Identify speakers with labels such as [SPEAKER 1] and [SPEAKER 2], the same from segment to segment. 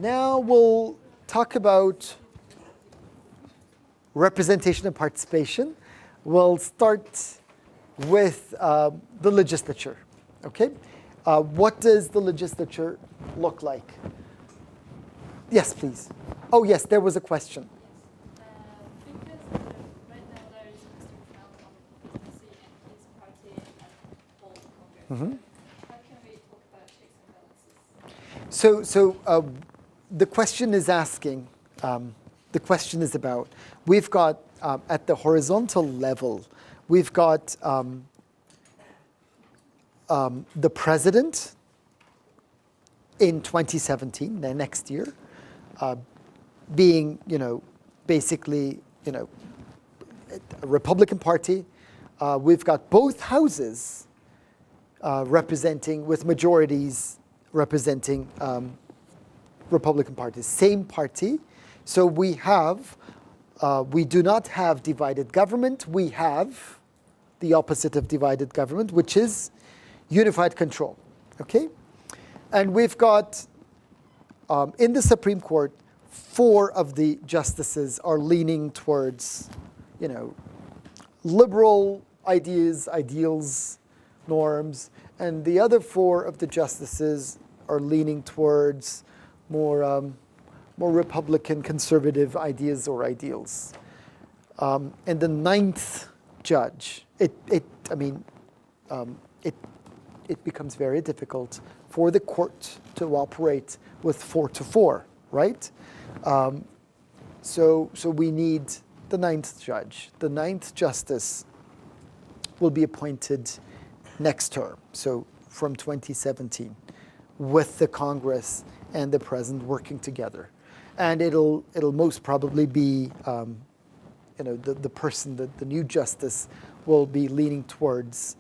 [SPEAKER 1] Now we'll talk about representation and participation. We'll start with the legislature, okay? What does the legislature look like? Yes, please. Oh, yes, there was a question.
[SPEAKER 2] Because right now there is a constitutional democracy and his party and all the Congress. How can we talk about checks and balances?
[SPEAKER 1] So the question is asking, the question is about, we've got at the horizontal level, we've got the president in 2017, the next year, being, basically, a Republican Party. We've got both houses representing, with majorities representing Republican parties, same party. So we do not have divided government. We have the opposite of divided government, which is unified control, okay? And we've got, in the Supreme Court, 4 of the justices are leaning towards, liberal ideas, ideals, norms, and the other 4 of the justices are leaning towards more Republican conservative ideas or ideals. And the 9th judge, it becomes very difficult for the court to operate with 4-4, right? So we need the 9th judge. The 9th justice will be appointed next term, so from 2017, with the Congress and the president working together. And it'll most probably be, the person, the new justice will be leaning towards,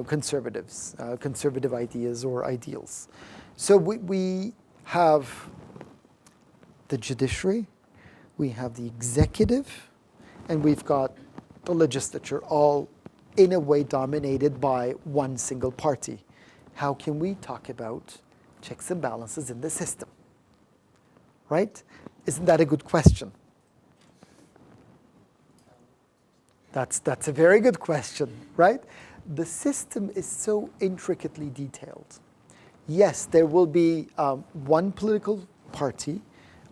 [SPEAKER 1] conservatives, conservative ideas or ideals. So we have the judiciary, we have the executive, and we've got the legislature, all in a way dominated by one single party. How can we talk about checks and balances in the system? Right? Isn't that a good question? That's a very good question, right? The system is so intricately detailed. Yes, there will be one political party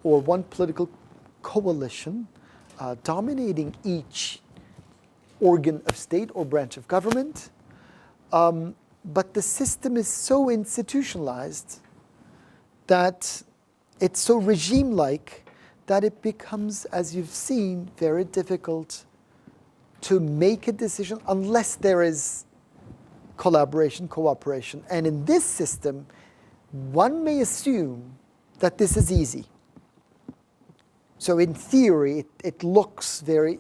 [SPEAKER 1] or one political coalition dominating each organ of state or branch of government. But the system is so institutionalized that it's so regime-like that it becomes, as you've seen, very difficult to make a decision unless there is collaboration, cooperation. And in this system, one may assume that this is easy. So in theory, it looks very,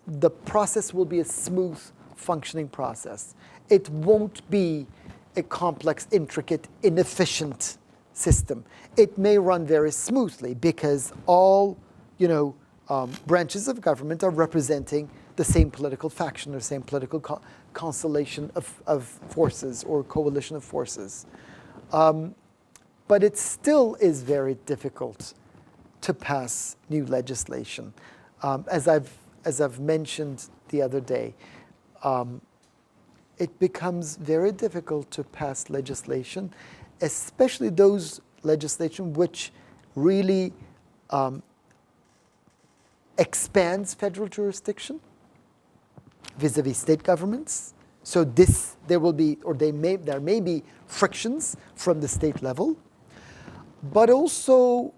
[SPEAKER 1] the process will be a smooth functioning process. It won't be a complex, intricate, inefficient system. It may run very smoothly because all, branches of government are representing the same political faction or same political constellation of forces or coalition of forces. But it still is very difficult to pass new legislation. As I've mentioned the other day, it becomes very difficult to pass legislation, especially those legislation which really expands federal jurisdiction vis-a-vis state governments. So there may be frictions from the state level, but also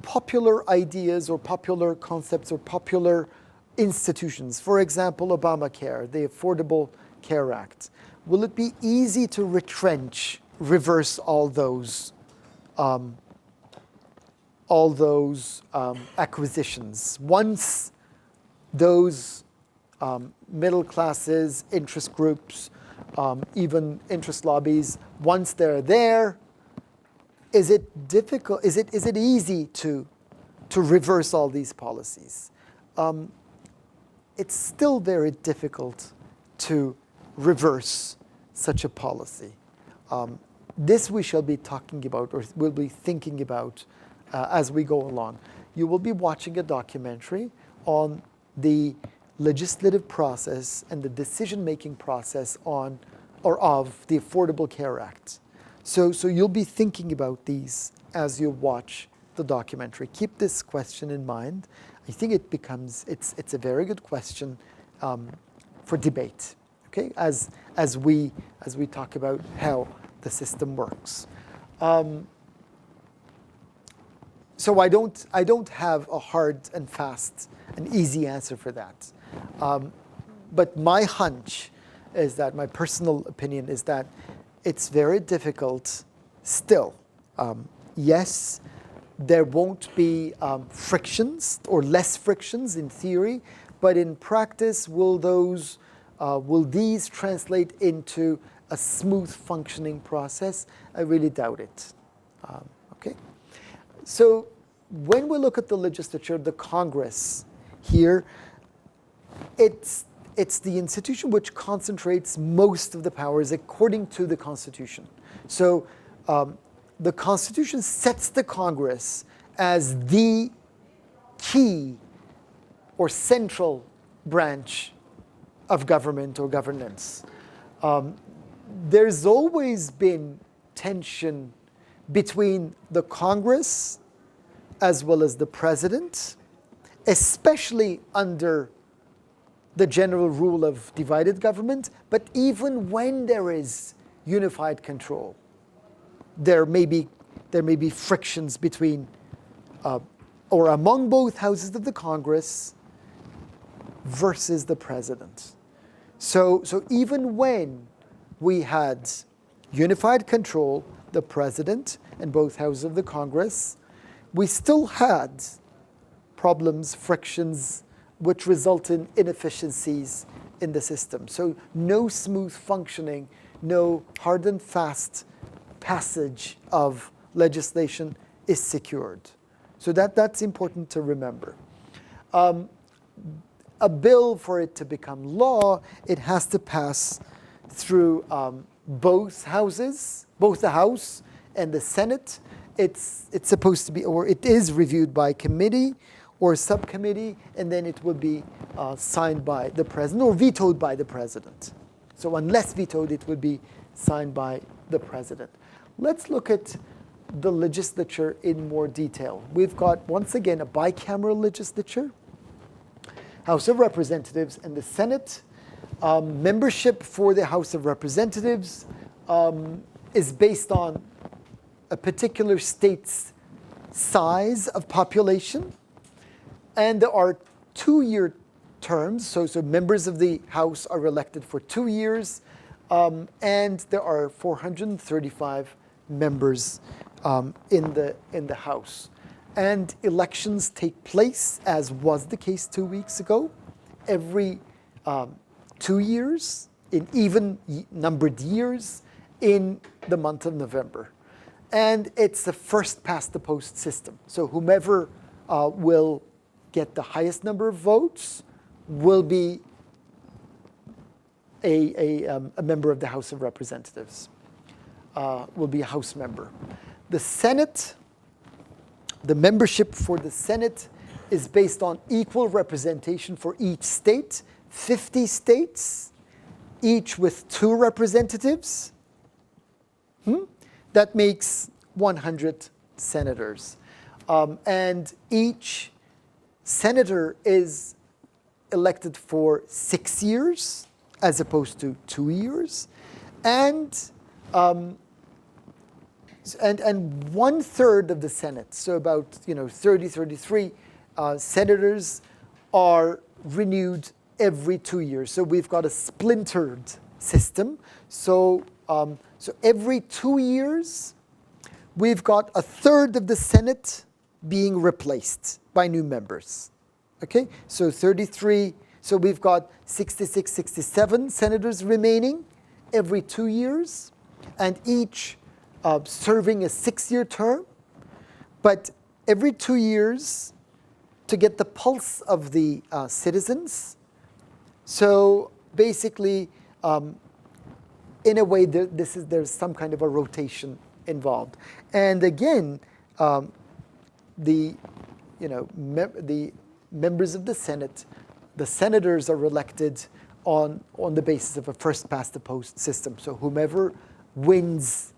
[SPEAKER 1] popular ideas or popular concepts or popular institutions. For example, Obamacare, the Affordable Care Act. Will it be easy to reverse all those acquisitions once those middle classes, interest groups, even interest lobbies, once they're there? Is it difficult? Is it easy to reverse all these policies? It's still very difficult to reverse such a policy. this we shall be talking about, or will be thinking about as we go along. You will be watching a documentary on the legislative process and the decision-making process on or of the Affordable Care Act. So you'll be thinking about these as you watch the documentary. Keep this question in mind. I think it's a very good question for debate. Okay, as we talk about how the system works. So I don't have a hard and fast and easy answer for that. But my hunch is that, my personal opinion is that it's very difficult still. Yes, there won't be frictions or less frictions in theory, but in practice, will these translate into a smooth functioning process? I really doubt it. Okay. So when we look at the legislature, the Congress here, it's the institution which concentrates most of the powers according to the Constitution. So the Constitution sets the Congress as the key or central branch of government or governance. There's always been tension between the Congress as well as the president, especially under the general rule of divided government. But even when there is unified control, there may be frictions between or among both houses of the Congress versus the president. So even when we had unified control, the president and both houses of the Congress, we still had problems, frictions, which result in inefficiencies in the system. So no smooth functioning, no hard and fast passage of legislation is secured. So that's important to remember. A bill, for it to become law, it has to pass through both houses, both the House and the Senate. It's supposed to be, or it is reviewed by committee or subcommittee, and then it will be signed by the president or vetoed by the president. So unless vetoed, it would be signed by the president. Let's look at the legislature in more detail. We've got, once again, a bicameral legislature, House of Representatives and the Senate. Membership for the House of Representatives is based on a particular state's size of population. And there are 2-year terms, so members of the House are elected for 2 years, and there are 435 members in the House. And elections take place, as was the case 2 weeks ago, every 2 years, in even numbered years, in the month of November. And it's the first past the post system. So whomever will get the highest number of votes will be a member of the House of Representatives, will be a House member. The Senate, the membership for the Senate is based on equal representation for each state, 50 states, each with 2 representatives. That makes 100 senators. And each senator is elected for 6 years as opposed to 2 years. And 1/3 of the Senate, so about 33 senators, are renewed every 2 years. So we've got a splintered system. So every 2 years, we've got 1/3 of the Senate being replaced by new members. Okay, so 33. So we've got 66, 67 senators remaining every 2 years, and each serving a 6-year term. But every 2 years, to get the pulse of the citizens. So basically, in a way, there's some kind of a rotation involved. And again, the members of the Senate, the senators are elected on the basis of a first past the post system. So whomever wins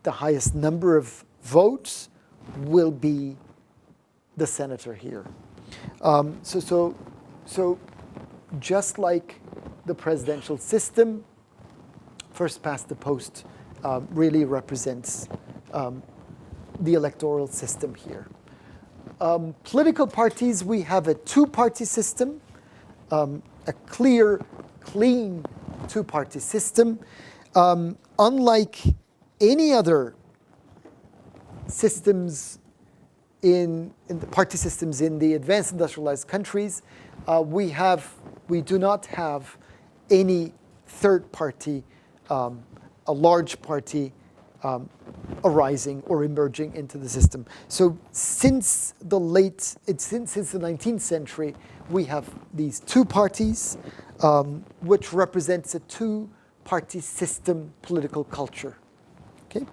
[SPEAKER 1] the highest number of votes will be the senator here. So just like the presidential system, first past the post really represents the electoral system here. Political parties, we have a two-party system, a clear, clean two-party system. Unlike any other systems in the party systems in the advanced industrialized countries, we do not have any third party, a large party arising or emerging into the system. So since the 19th century, we have these two parties, which represents a two-party system political culture. Okay,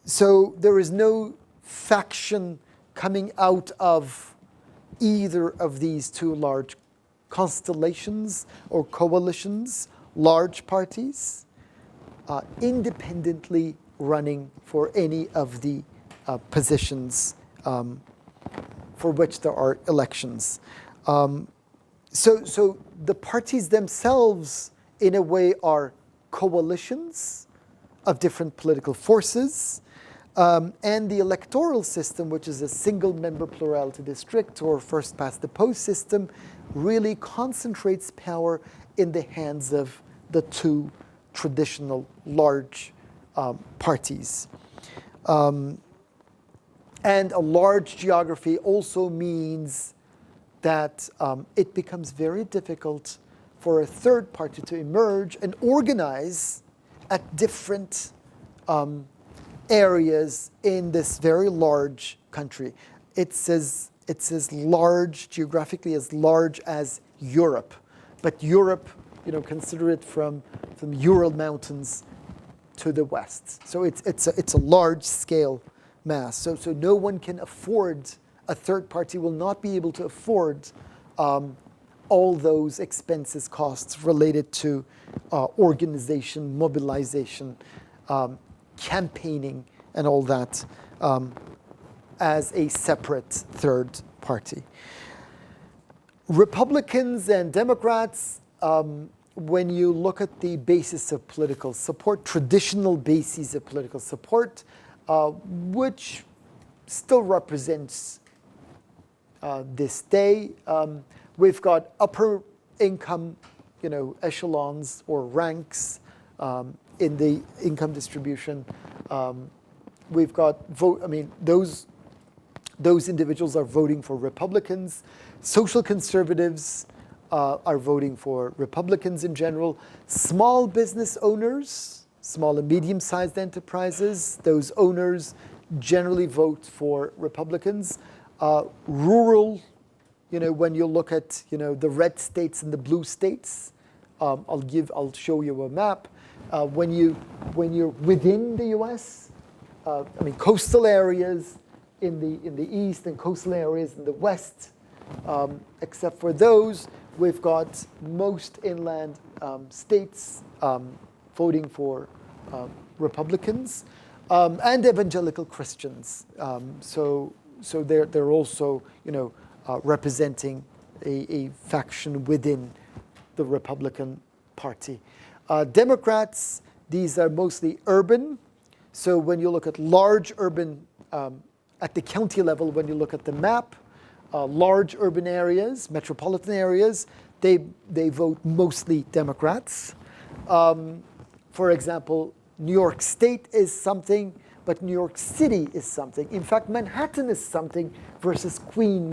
[SPEAKER 1] so there is no faction coming out of either of these two large constellations or coalitions, large parties, independently running for any of the positions for which there are elections. So the parties themselves, in a way, are coalitions of different political forces. And the electoral system, which is a single-member plurality district or first-past-the-post system, really concentrates power in the hands of the two traditional large parties. And a large geography also means that it becomes very difficult for a third party to emerge and organize at different areas in this very large country. It's as large, geographically as large as Europe. But Europe, consider it from Ural Mountains to the west. So it's a large scale mass. So no one can afford, a third party will not be able to afford all those expenses, costs related to organization, mobilization, campaigning, and all that as a separate third party. Republicans and Democrats, when you look at the basis of political support, traditional bases of political support, which still represents this day, we've got upper income, echelons or ranks in the income distribution. We've got those individuals are voting for Republicans. Social conservatives are voting for Republicans in general. Small business owners, small and medium-sized enterprises, those owners generally vote for Republicans. Rural, when you look at the red states and the blue states, I'll show you a map. When you're within the U.S., coastal areas in the east and coastal areas in the west, except for those, we've got most inland states voting for Republicans and evangelical Christians. So they're also representing a faction within the Republican Party. Democrats, these are mostly urban. So when you look at large urban, at the county level, when you look at the map, large urban areas, metropolitan areas, they vote mostly Democrats. For example, New York State is something, but New York City is something. In fact, Manhattan is something versus Queens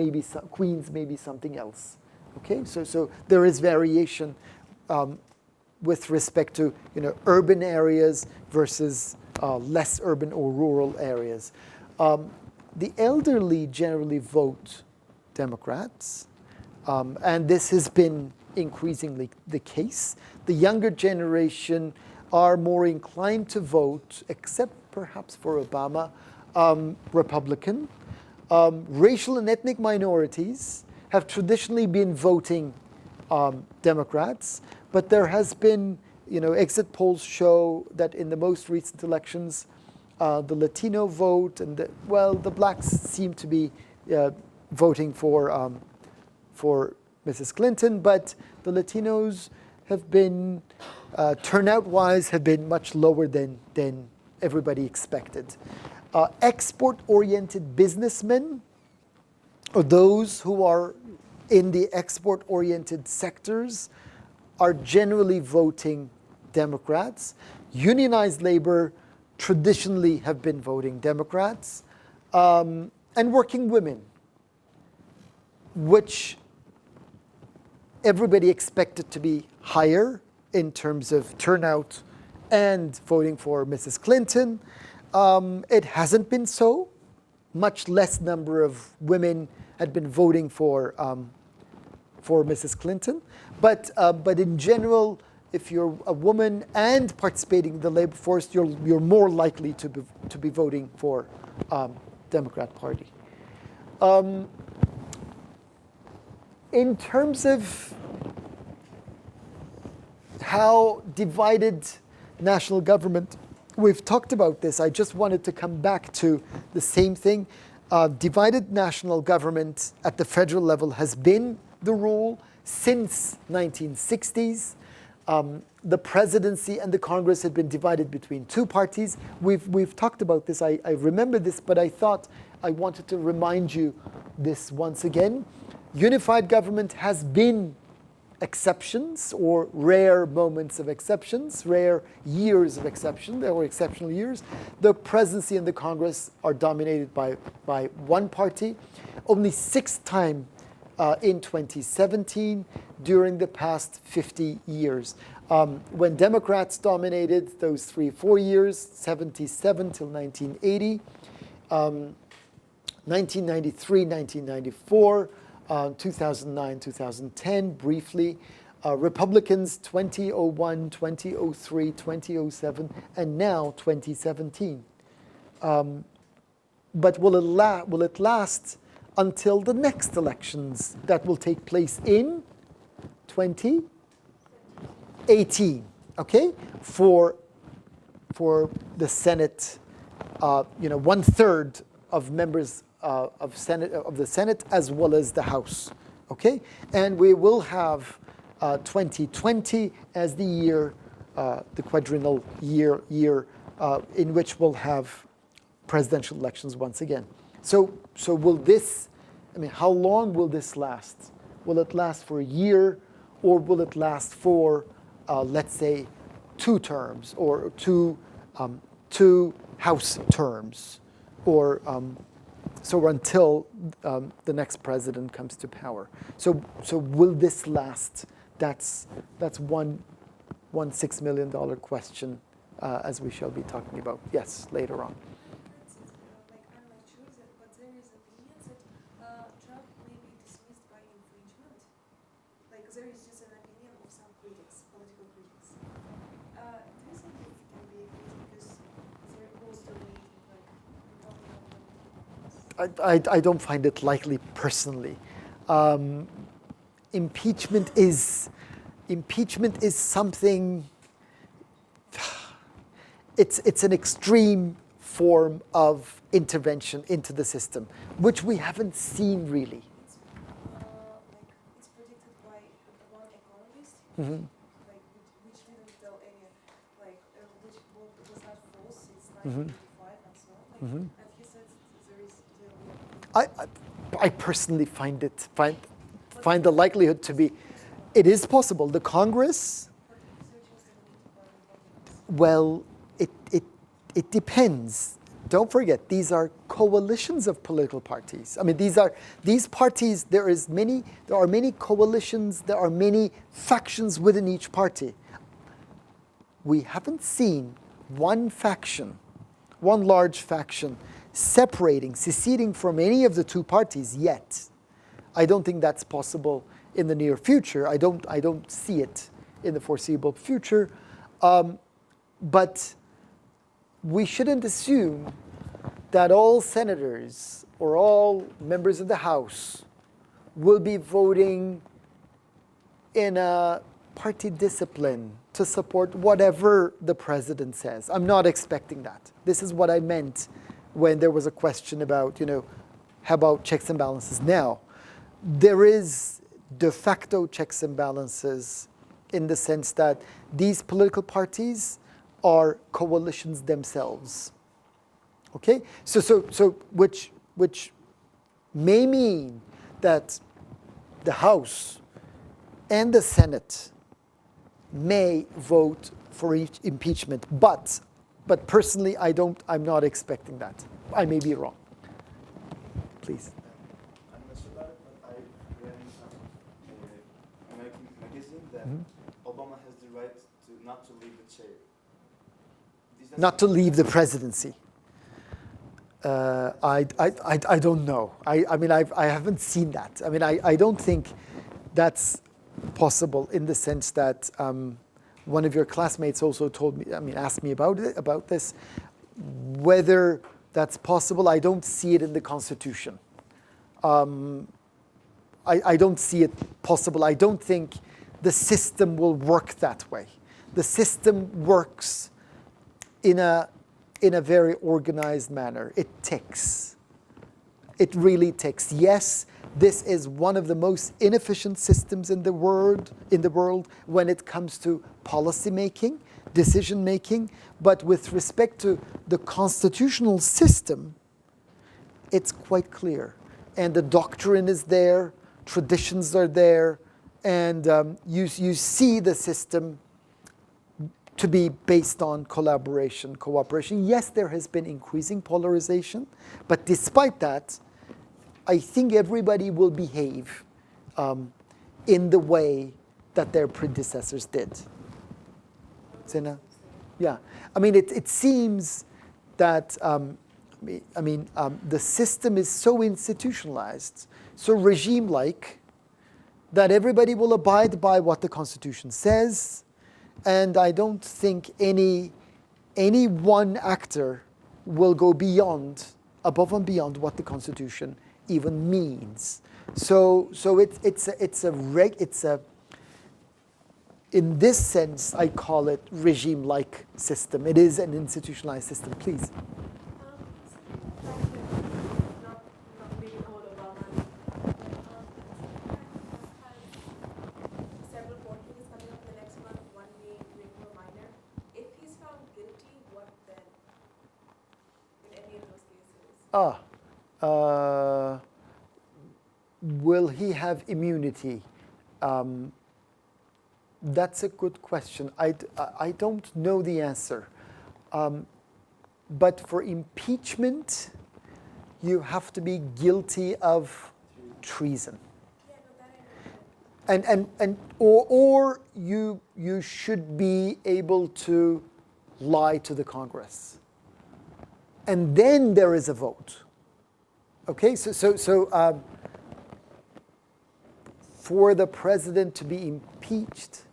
[SPEAKER 1] may be something else. Okay, so there is variation with respect to urban areas versus less urban or rural areas. The elderly generally vote Democrats, and this has been increasingly the case. The younger generation are more inclined to vote, except perhaps for Obama, Republican. Racial and ethnic minorities have traditionally been voting Democrats, but there has been, exit polls show that in the most recent elections, the Latino vote and the blacks seem to be voting for Mrs. Clinton, but the Latinos have been, turnout-wise, have been much lower than everybody expected. Export-oriented businessmen, or those who are in the export-oriented sectors, are generally voting Democrats. Unionized labor traditionally have been voting Democrats. And working women, which everybody expected to be higher in terms of turnout and voting for Mrs. Clinton. It hasn't been so. Much less number of women had been voting for Mrs. Clinton. But in general, if you're a woman and participating in the labor force, you're more likely to be voting for Democrat Party. In terms of how divided national government, we've talked about this. I just wanted to come back to the same thing. Divided national government at the federal level has been the rule since 1960s. The presidency and the Congress had been divided between two parties. We've talked about this. I remember this, but I thought I wanted to remind you this once again. Unified government has been exceptions or rare moments of exceptions, rare years of exception, or exceptional years. The presidency and the Congress are dominated by one party. Only 6th time in 2017 during the past 50 years. When Democrats dominated those 3-4 years, 77 till 1980, 1993, 1994, 2009, 2010, briefly. Republicans 2001, 2003, 2007, and now 2017. But will it last until the next elections that will take place in 2018? Okay, for the Senate, 1/3 of members of the Senate as well as the House, okay? And we will have 2020 as the year, the quadrennial year in which we'll have presidential elections once again. So will this, how long will this last? Will it last for a year, or will it last for, let's say, 2 terms, or two House terms, or so until the next president comes to power. So will this last? That's one $6 million question, as we shall be talking about. Yes, later on.
[SPEAKER 3] I'm not sure but there is opinions that Trump may be dismissed by infringement. Like there is just an opinion of some critics, political critics. Do you think it can be a case because they're close to meeting,
[SPEAKER 1] I don't find it likely personally. Impeachment is something. It's an extreme form of intervention into the system, which we haven't seen really.
[SPEAKER 3] It's predicted by one economist,
[SPEAKER 1] Mm-hmm.
[SPEAKER 3] which didn't tell any, which was not false. It's
[SPEAKER 1] Mm-hmm.
[SPEAKER 3] 1985 and so on.
[SPEAKER 1] Mm-hmm.
[SPEAKER 3] And he said there is.
[SPEAKER 1] I personally find the likelihood to be, it is possible. The Congress, well, it depends. Don't forget, these are coalitions of political parties. These parties, there are many coalitions, there are many factions within each party. We haven't seen one faction, one large faction, seceding from any of the two parties yet. I don't think that's possible in the near future. I don't see it in the foreseeable future. But we shouldn't assume that all senators or all members of the House will be voting in a party discipline to support whatever the president says. I'm not expecting that. This is what I meant when there was a question about, how about checks and balances now? There is de facto checks and balances in the sense that these political parties are coalitions themselves. Okay? So which may mean that the House and the Senate may vote for each impeachment, but personally, I'm not expecting that. I may be wrong. Please.
[SPEAKER 4] I'm not sure about it, but I read in some American magazine that Obama has the right to not to leave the chair.
[SPEAKER 1] Not to leave the presidency. I don't know. I mean, I haven't seen that. I mean, I don't think that's possible in the sense that one of your classmates also asked me about this. Whether that's possible, I don't see it in the Constitution. I don't see it possible. I don't think the system will work that way. The system works in a very organized manner. It ticks. It really ticks. Yes, this is one of the most inefficient systems in the world when it comes to policy making, decision making. But with respect to the constitutional system, it's quite clear. And the doctrine is there, traditions are there, and you see the system to be based on collaboration, cooperation. Yes, there has been increasing polarization, but despite that, I think everybody will behave in the way that their predecessors did. Zena? Yeah. I mean, it seems that, the system is so institutionalized, so regime-like, that everybody will abide by what the Constitution says, and I don't think any one actor will go above and beyond what the Constitution even means. So it's a in this sense, I call it regime-like system. It is an institutionalized system. Please.
[SPEAKER 3] Not being called Obama. Several court cases coming up in the next month, one being Rico Minor. If he's found guilty, what then? In any of those cases?
[SPEAKER 1] Will he have immunity? That's a good question. I don't know the answer. But for impeachment, you have to be guilty of treason. Or you should be able to lie to the Congress. And then there is a vote. Okay, so for the president to be impeached,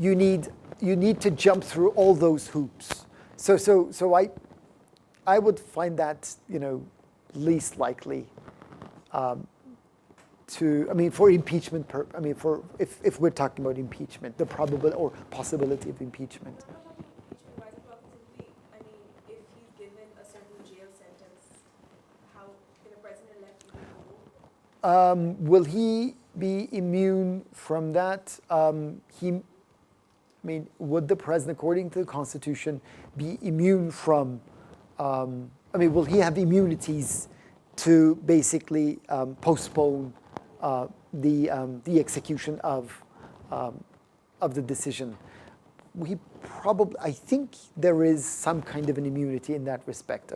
[SPEAKER 1] you need to jump through all those hoops. So I would find that least likely for impeachment. If we're talking about impeachment, the probability or possibility of impeachment.
[SPEAKER 3] Why is it possibly? If he's given a certain jail sentence, how can a president-elect even rule?
[SPEAKER 1] Will he be immune from that? Would the president, according to the Constitution, be immune from? Will he have immunities to basically postpone the execution of the decision? I think there is some kind of an immunity in that respect.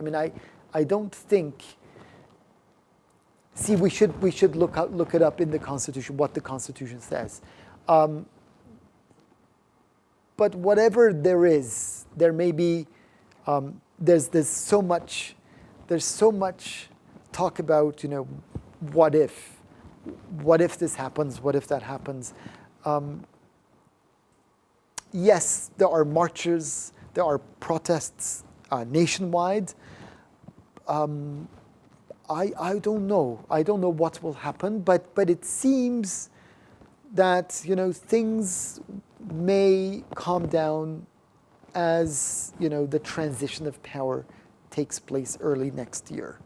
[SPEAKER 1] I don't think. See, we should look it up in the Constitution, what the Constitution says. But whatever there is, there may be. There's so much talk about what if, what if this happens? What if that happens? Yes, there are marches, there are protests nationwide. I don't know. I don't know what will happen, but it seems that things may calm down as the transition of power takes place early next year.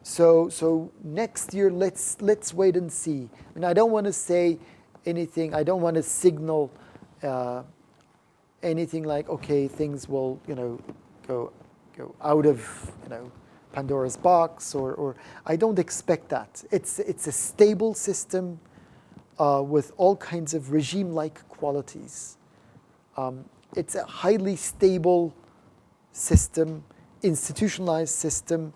[SPEAKER 1] So next year, let's wait and see. I don't want to say anything. I don't want to signal anything like, okay, things will go out of Pandora's box, or I don't expect that. It's a stable system with all kinds of regime-like qualities. It's a highly stable system, institutionalized system,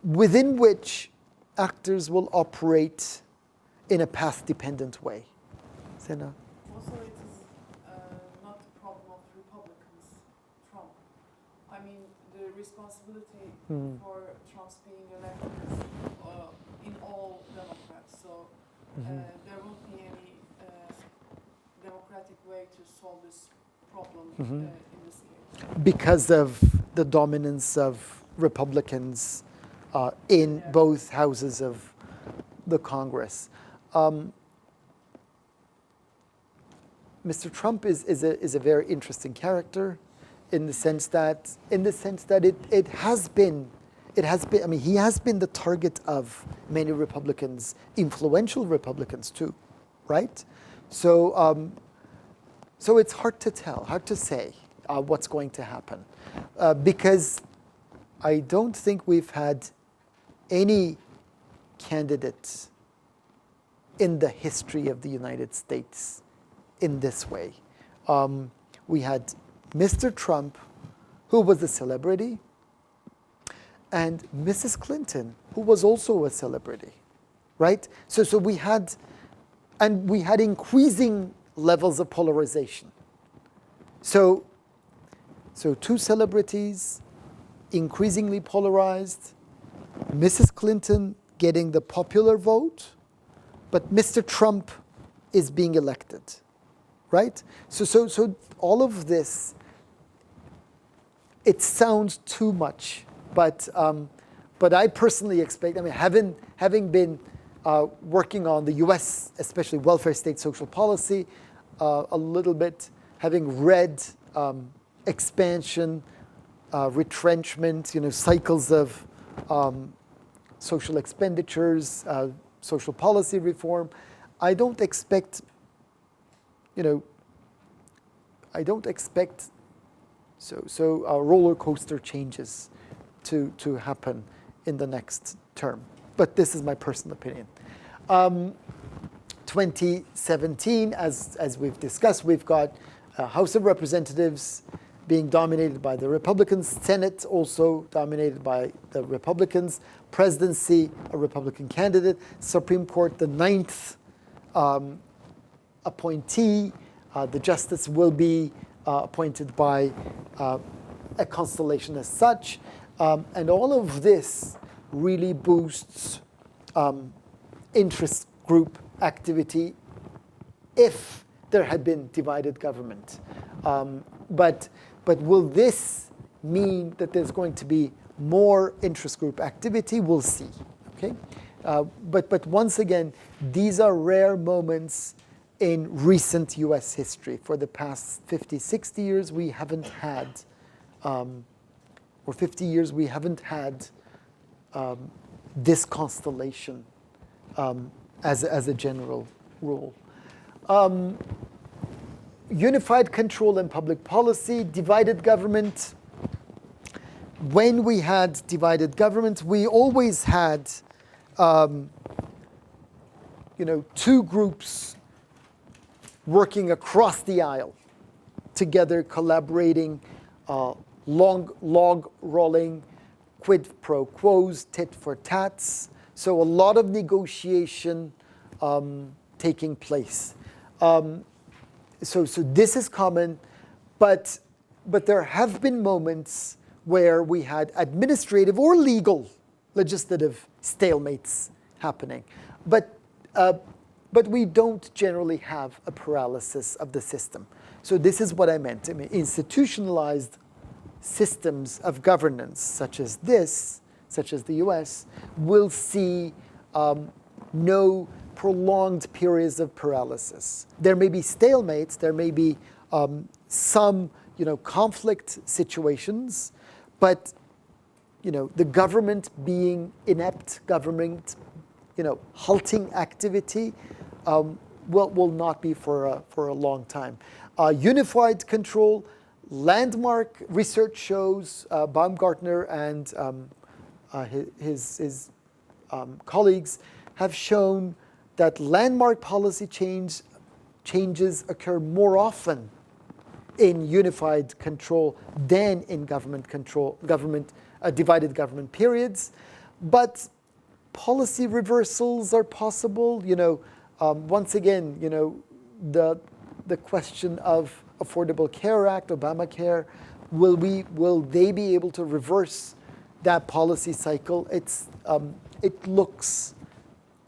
[SPEAKER 1] within which actors will operate in a path-dependent way. Sena?
[SPEAKER 5] Also, it is not the problem of Republicans, Trump. I mean, the responsibility for Trump's being elected is in all Democrats. So there won't be any democratic way to solve this problem in this year.
[SPEAKER 1] Because of the dominance of Republicans in both houses of the Congress. Mr. Trump is a very interesting character in the sense that it has been he has been the target of many Republicans, influential Republicans too, right? So it's hard to tell, hard to say what's going to happen, because I don't think we've had any candidate in the history of the United States in this way. We had Mr. Trump, who was a celebrity, and Mrs. Clinton, who was also a celebrity, right? So we had increasing levels of polarization. So two celebrities, increasingly polarized, Mrs. Clinton getting the popular vote, but Mr. Trump is being elected, right? So all of this, it sounds too much, but I personally expect, having been working on the U.S., especially welfare state social policy, a little bit, having read expansion, retrenchment, cycles of social expenditures, social policy reform, I don't expect roller coaster changes to happen in the next term. But this is my personal opinion. 2017, as we've discussed, we've got House of Representatives being dominated by the Republicans, Senate also dominated by the Republicans, presidency, a Republican candidate, Supreme Court, the 9th appointee. The justice will be appointed by a constellation as such. And all of this really boosts interest group activity if there had been divided government. But will this mean that there's going to be more interest group activity? We'll see. Okay, but once again, these are rare moments in recent U.S. history. For the past 50, 60 years, we haven't had, or 50 years, we haven't had this constellation as a general rule. Unified control and public policy, divided government. When we had divided government, we always had, two groups working across the aisle, together, collaborating, log rolling, quid pro quos, tit for tats. So a lot of negotiation taking place. So this is common, but there have been moments where we had administrative or legal legislative stalemates happening. But we don't generally have a paralysis of the system. So this is what I meant. I mean, institutionalized systems of governance, such as the US, will see no prolonged periods of paralysis. There may be stalemates, there may be some conflict situations, but the government being inept, government halting activity will not be for a long time. Unified control, landmark research shows, Baumgartner and his colleagues have shown that landmark policy changes occur more often in unified control than in divided government periods. But policy reversals are possible. Once again, the question of Affordable Care Act, Obamacare, will they be able to reverse that policy cycle? It looks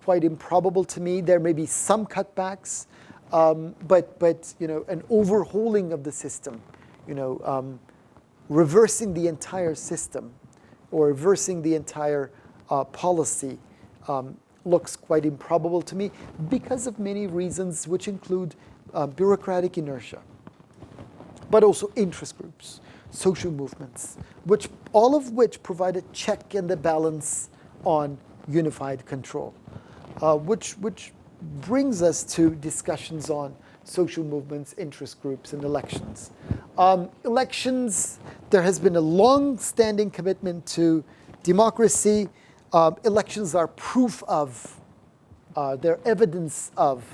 [SPEAKER 1] quite improbable to me. There may be some cutbacks, but an overhauling of the system, reversing the entire system or reversing the entire policy looks quite improbable to me because of many reasons, which include bureaucratic inertia, but also interest groups, social movements, all of which provide a check and the balance on unified control, which brings us to discussions on social movements, interest groups, and elections. Elections, there has been a long-standing commitment to democracy. Elections are proof of, they're evidence of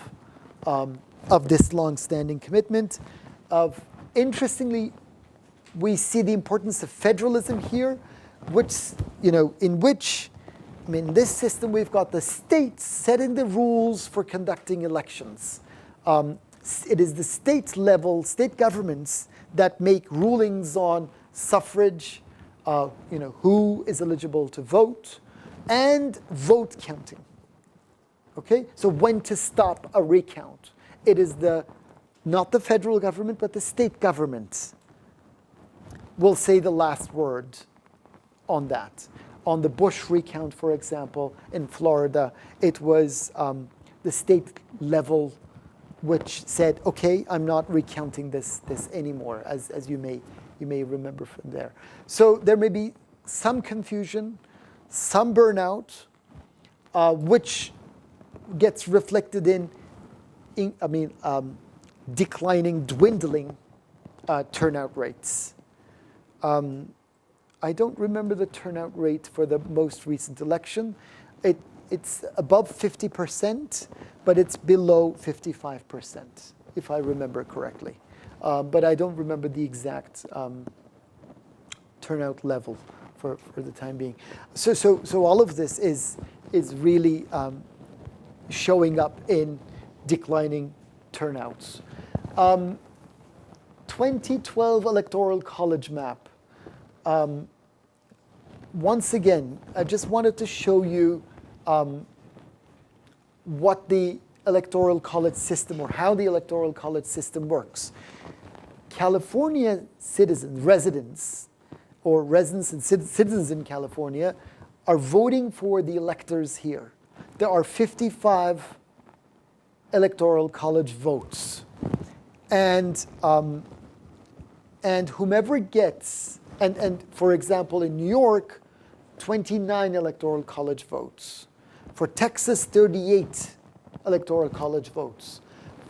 [SPEAKER 1] this long-standing commitment. Interestingly, we see the importance of federalism here, in this system we've got the states setting the rules for conducting elections. It is the state governments that make rulings on suffrage, who is eligible to vote, and vote counting. Okay, so when to stop a recount. It is not the federal government, but the state government will say the last word on that. On the Bush recount, for example, in Florida, it was the state level which said, okay, I'm not recounting this anymore, as you may remember from there. So there may be some confusion, some burnout, which gets reflected in declining, dwindling turnout rates. I don't remember the turnout rate for the most recent election. It's above 50%, but it's below 55%, if I remember correctly. But I don't remember the exact turnout level for the time being. So all of this is really showing up in declining turnouts. 2012 Electoral College Map. Once again, I just wanted to show you what the Electoral College system, or how the Electoral College system works. California residents and citizens in California are voting for the electors here. There are 55 Electoral College votes. And whomever gets, and for example, in New York, 29 Electoral College votes. For Texas, 38 Electoral College votes.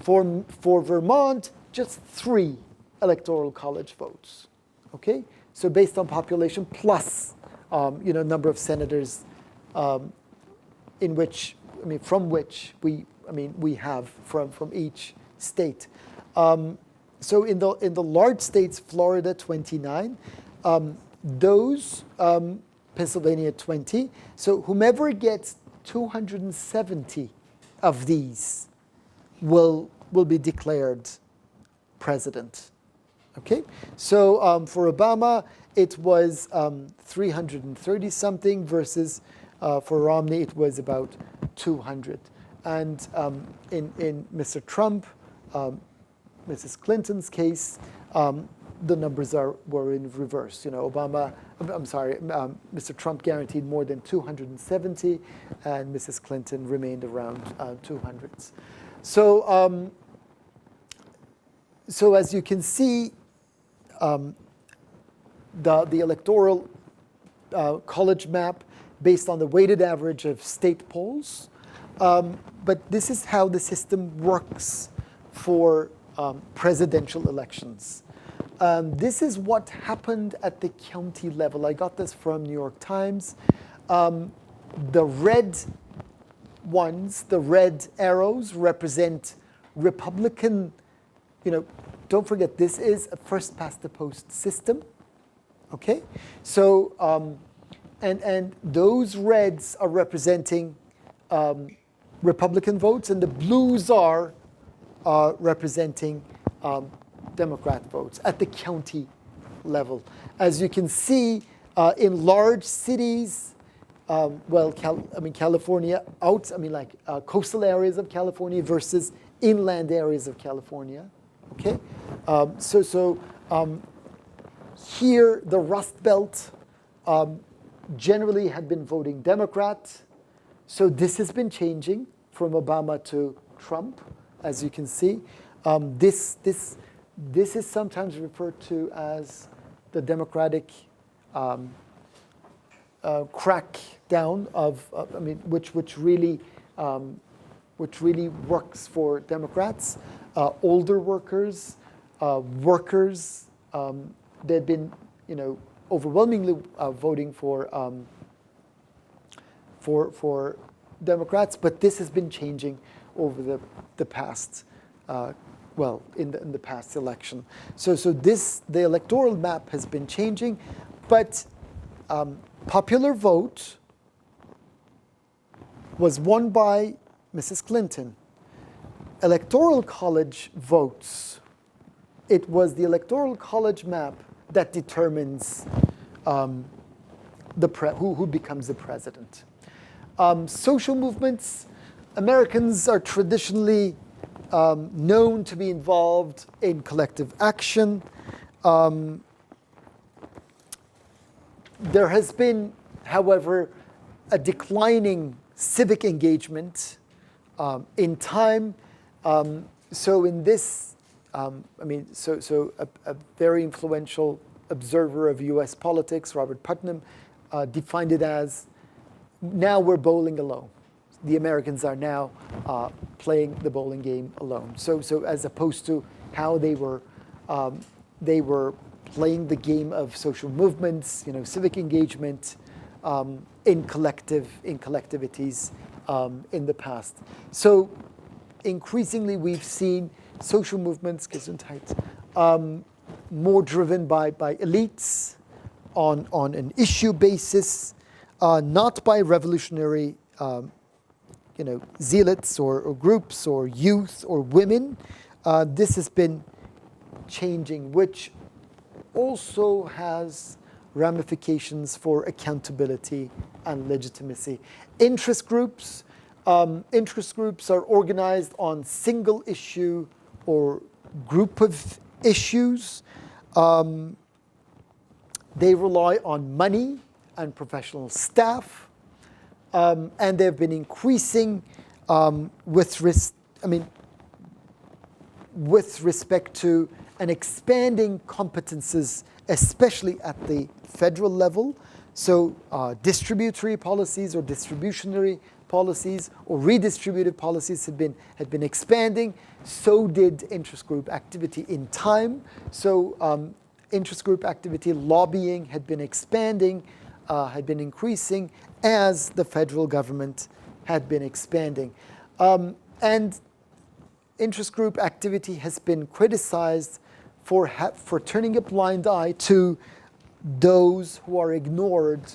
[SPEAKER 1] For Vermont, just 3 Electoral College votes. Okay? So based on population plus, number of senators, from which we have from each state. So in the large states, Florida 29, those Pennsylvania 20. So whomever gets 270 of these will be declared president. Okay, so for Obama, it was 330 something versus For Romney, it was about 200. And in Mr. Trump, Mrs. Clinton's case, the numbers were in reverse. Mr. Trump guaranteed more than 270, and Mrs. Clinton remained around 200s. So, so as you can see, the Electoral College Map based on the weighted average of state polls. But this is how the system works for presidential elections. This is what happened at the county level. I got this from New York Times. The red ones, the red arrows represent Republican, don't forget this is a first past the post system. Okay? So, and those reds are representing Republican votes, and the blues are representing Democrat votes at the county level. As you can see, in large cities, California, coastal areas of California versus inland areas of California. Okay, here the Rust Belt generally had been voting Democrat. So this has been changing from Obama to Trump, as you can see. This is sometimes referred to as the Democratic crackdown which really works for Democrats. Older workers, they've been overwhelmingly voting for Democrats, but this has been changing over the past, in the past election. So the electoral map has been changing, but popular vote was won by Mrs. Clinton. Electoral college votes, it was the Electoral College Map that determines who becomes the president. Social movements, Americans are traditionally known to be involved in collective action. There has been, however, a declining civic engagement in time. So in this, a very influential observer of US politics, Robert Putnam, defined it as, now we're bowling alone. The Americans are now playing the bowling game alone. So as opposed to how they were playing the game of social movements, civic engagement in collectivities in the past. So increasingly, we've seen social movements, Gesundheit, more driven by elites on an issue basis, not by revolutionary zealots or groups or youth or women. This has been changing, which also has ramifications for accountability and legitimacy. Interest groups are organized on single issue or group of issues. They rely on money and professional staff, and they've been increasing with respect to and expanding competences, especially at the federal level. So distributory policies or distributionary policies or redistributive policies had been expanding. So did interest group activity in time. So interest group activity, lobbying had been expanding, had been increasing as the federal government had been expanding. And interest group activity has been criticized for turning a blind eye to those who are ignored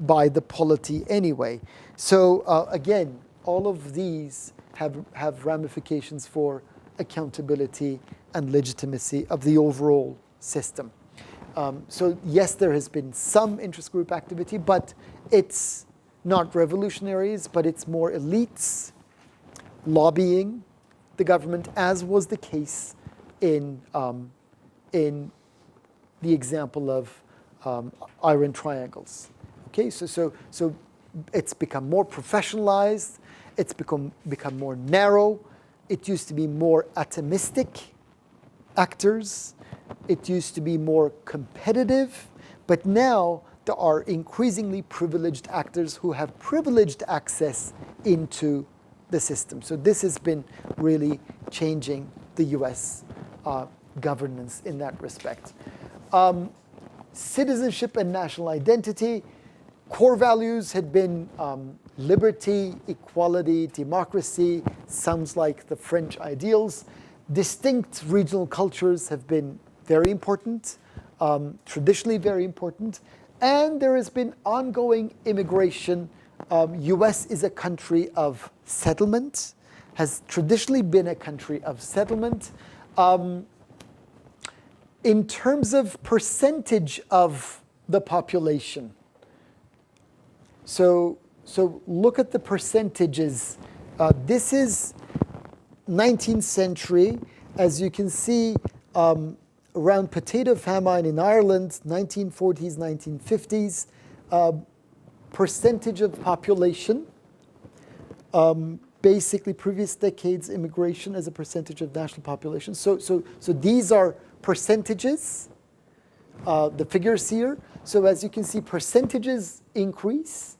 [SPEAKER 1] by the polity anyway. So again, all of these have ramifications for accountability and legitimacy of the overall system. So yes, there has been some interest group activity, but it's not revolutionaries, but it's more elites lobbying the government, as was the case in the example of iron triangles. Okay, so it's become more professionalized, it's become more narrow. It used to be more atomistic actors, it used to be more competitive, but now there are increasingly privileged actors who have privileged access into the system. So this has been really changing the US governance in that respect. Citizenship and national identity, core values had been liberty, equality, democracy, sounds like the French ideals. Distinct regional cultures have been very important, traditionally very important, and there has been ongoing immigration. US is a country of settlement, has traditionally been a country of settlement. In terms of percentage of the population, so look at the percentages. This is 19th century. As you can see, around potato famine in Ireland, 1940s, 1950s, percentage of population, basically previous decades immigration as a percentage of national population. So these are percentages, the figures here. So as you can see, percentages increase,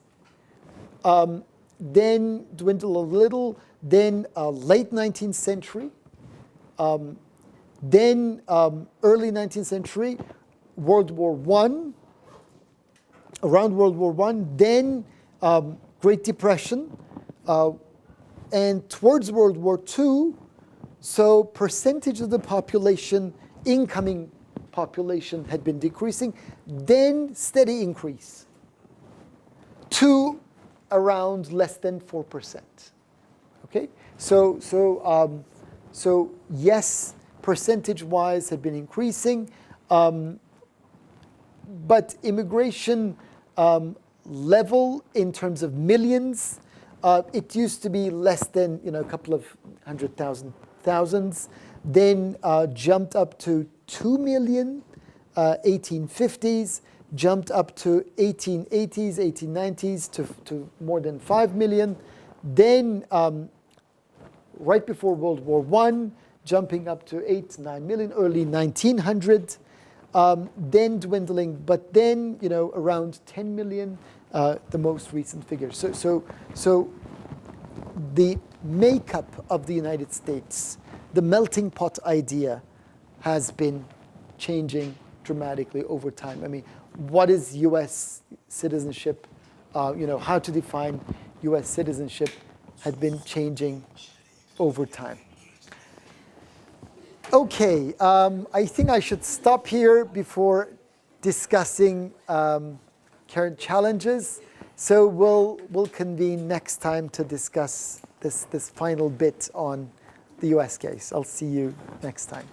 [SPEAKER 1] then dwindle a little, then late 19th century, then early 19th century, World War I, around World War I, then Great Depression, and towards World War II, so percentage of the population, incoming population had been decreasing, then steady increase to around less than 4%. Okay, so yes, percentage-wise had been increasing, but immigration level in terms of millions, it used to be less than a couple of 100,000, then jumped up to 2 million, 1850s, jumped up to 1880s, 1890s to more than 5 million. Then right before World War I, jumping up to 8, 9 million, early 1900, then dwindling, but then around 10 million, the most recent figure. So the makeup of the United States, the melting pot idea, has been changing dramatically over time. I mean, what is U.S. citizenship? How to define U.S. citizenship had been changing over time. Okay, I think I should stop here before discussing current challenges. So we'll convene next time to discuss this final bit on the U.S. case. I'll see you next time.